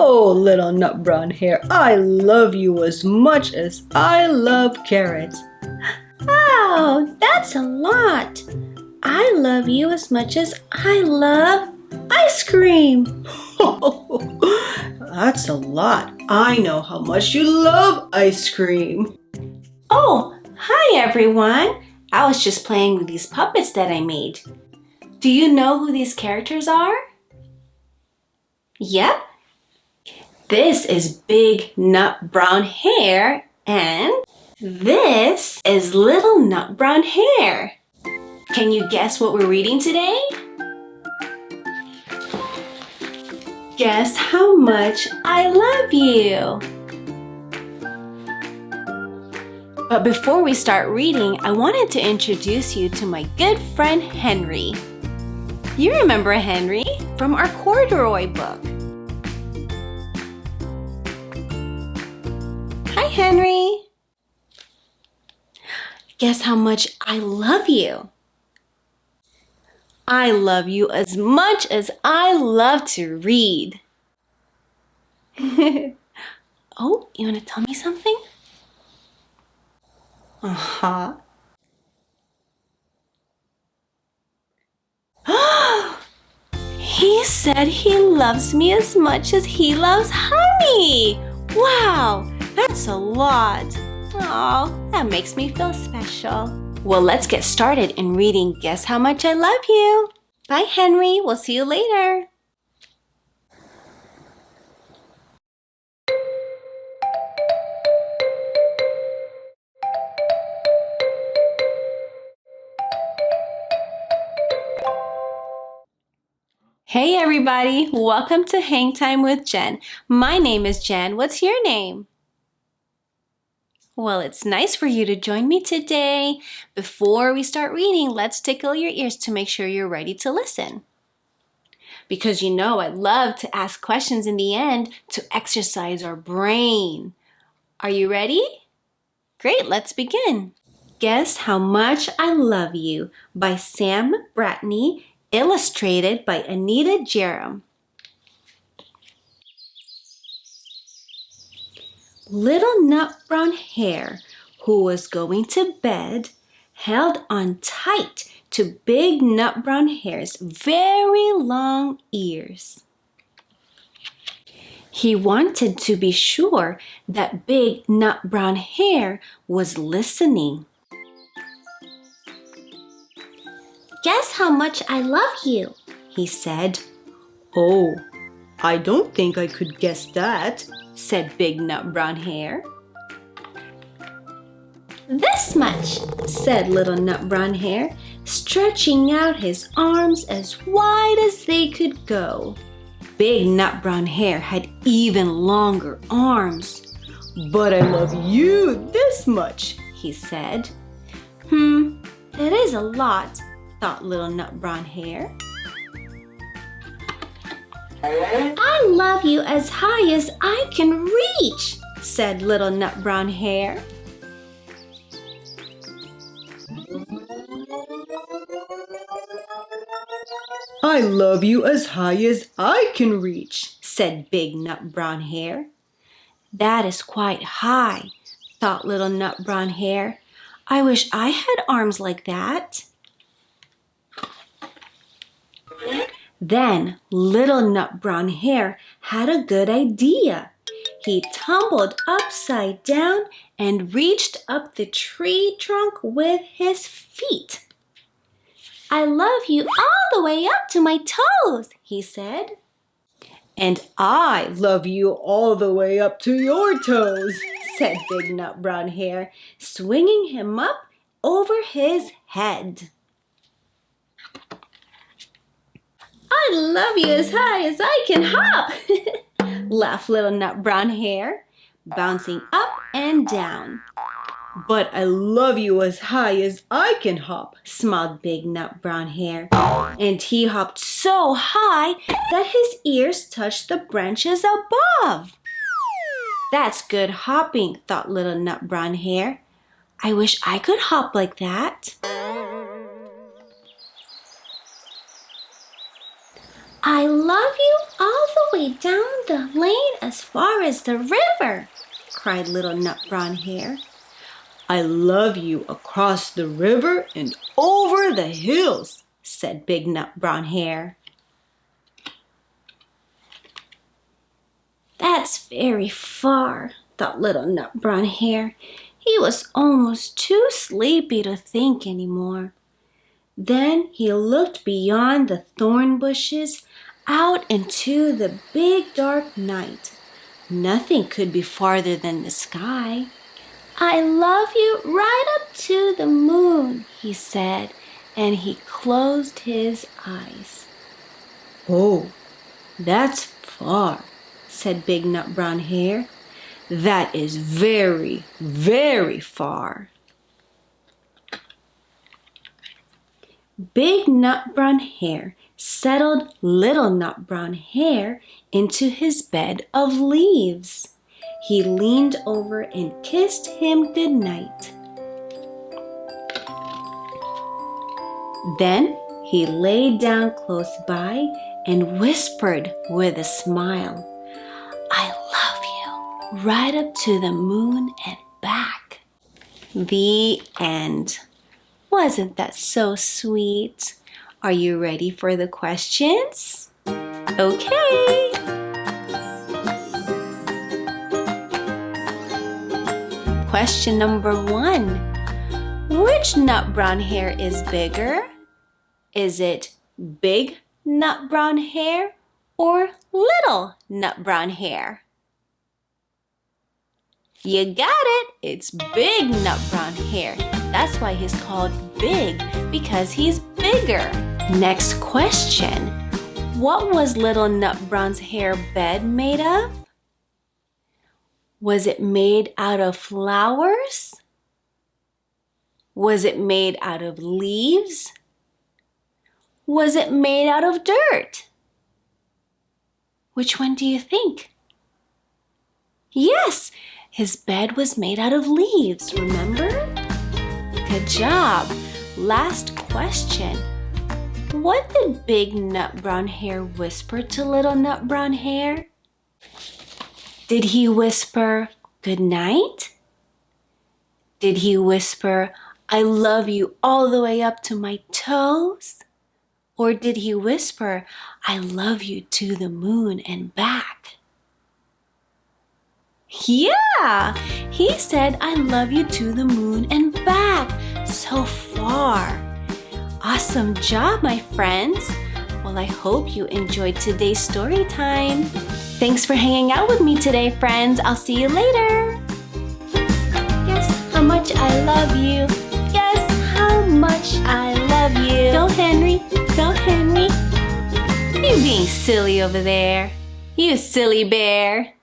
Oh, little Nutbrown Hare, I love you as much as I love carrots. Wow, that's a lot. I love you as much as I love ice cream. That's a lot. I know how much you love ice cream. Oh, hi everyone. I was just playing with these puppets that I made. Do you know who these characters are? Yep. This is Big Nutbrown Hare and this is Little Nutbrown Hare. Can you guess what we're reading today? Guess how much I love you. But before we start reading, I wanted to introduce you to my good friend Henry. You remember Henry from our corduroy book. Hi, Henry. Guess how much I love you. I love you as much as I love to read. Oh, you want to tell me something? Uh-huh. He said he loves me as much as he loves honey. Wow, that's a lot. Oh, that makes me feel special. Well, let's get started in reading Guess How Much I Love You. Bye, Henry. We'll see you later. Hey, everybody. Welcome to Hangtime with Jen. My name is Jen. What's your name? Well, it's nice for you to join me today. Before we start reading, let's tickle your ears to make sure you're ready to listen. Because you know I love to ask questions in the end to exercise our brain. Are you ready? Great, let's begin. Guess How Much I Love You by Sam McBratney, illustrated by Anita Jeram. Little Nutbrown Hare, who was going to bed, held on tight to Big Nutbrown Hare's very long ears. He wanted to be sure that Big Nutbrown Hare was listening. Guess how much I love you, he said. Oh, I don't think I could guess that, said Big Nutbrown Hare. This much, said Little Nutbrown Hare, stretching out his arms as wide as they could go. Big Nutbrown Hare had even longer arms. But I love you this much, he said. That is a lot, thought Little Nutbrown Hare. I love you as high as I can reach, said Little Nutbrown Hare. I love you as high as I can reach, said Big Nutbrown Hare. That is quite high, thought Little Nutbrown Hare. I wish I had arms like that. Then Little Nutbrown Hare had a good idea. He tumbled upside down and reached up the tree trunk with his feet. I love you all the way up to my toes, he said. And I love you all the way up to your toes, said Big Nutbrown Hare, swinging him up over his head. I love you as high as I can hop, laughed Little Nutbrown Hare, bouncing up and down. But I love you as high as I can hop, smiled Big Nutbrown Hare, and he hopped so high that his ears touched the branches above. That's good hopping, thought Little Nutbrown Hare. I wish I could hop like that. I love you all the the way down the lane as far as the river," cried little Nutbrown Hare. "I love you across the river and over the hills," said Big Nutbrown Hare. "That's very far," thought little Nutbrown Hare. He was almost too sleepy to think anymore. Then he looked beyond the thorn bushes out into the big dark night. Nothing could be farther than the sky. "I love you right up to the moon," he said, and he closed his eyes. "Oh, that's far," said Big Nutbrown Hare. "That is very, very far." Big Nutbrown Hare settled little Nutbrown Hare into his bed of leaves. He leaned over and kissed him goodnight. Then he lay down close by and whispered with a smile, "I love you right up to the moon and back." The end. Wasn't that so sweet? Are you ready for the questions? Okay. Question number 1. Which Nutbrown Hare is bigger? Is it Big Nutbrown Hare or Little Nutbrown Hare? You got it! It's Big Nutbrown Hare. That's why he's called big, because he's bigger. Next question. What was little Nutbrown's hair bed made of? Was it made out of flowers? Was it made out of leaves? Was it made out of dirt? Which one do you think? Yes, his bed was made out of leaves, remember? Good job. Last question. What did Big Nutbrown Hare whisper to little Nutbrown Hare? Did he whisper, "Good night"? Did he whisper, "I love you all the way up to my toes"? Or did he whisper, "I love you to the moon and back"? Yeah, he said, "I love you to the moon and back." So far. Awesome job, my friends. Well, I hope you enjoyed today's story time. Thanks for hanging out with me today, friends. I'll see you later. Guess how much I love you. Guess how much I love you. Go, Henry. Go, Henry. You being silly over there. You silly bear.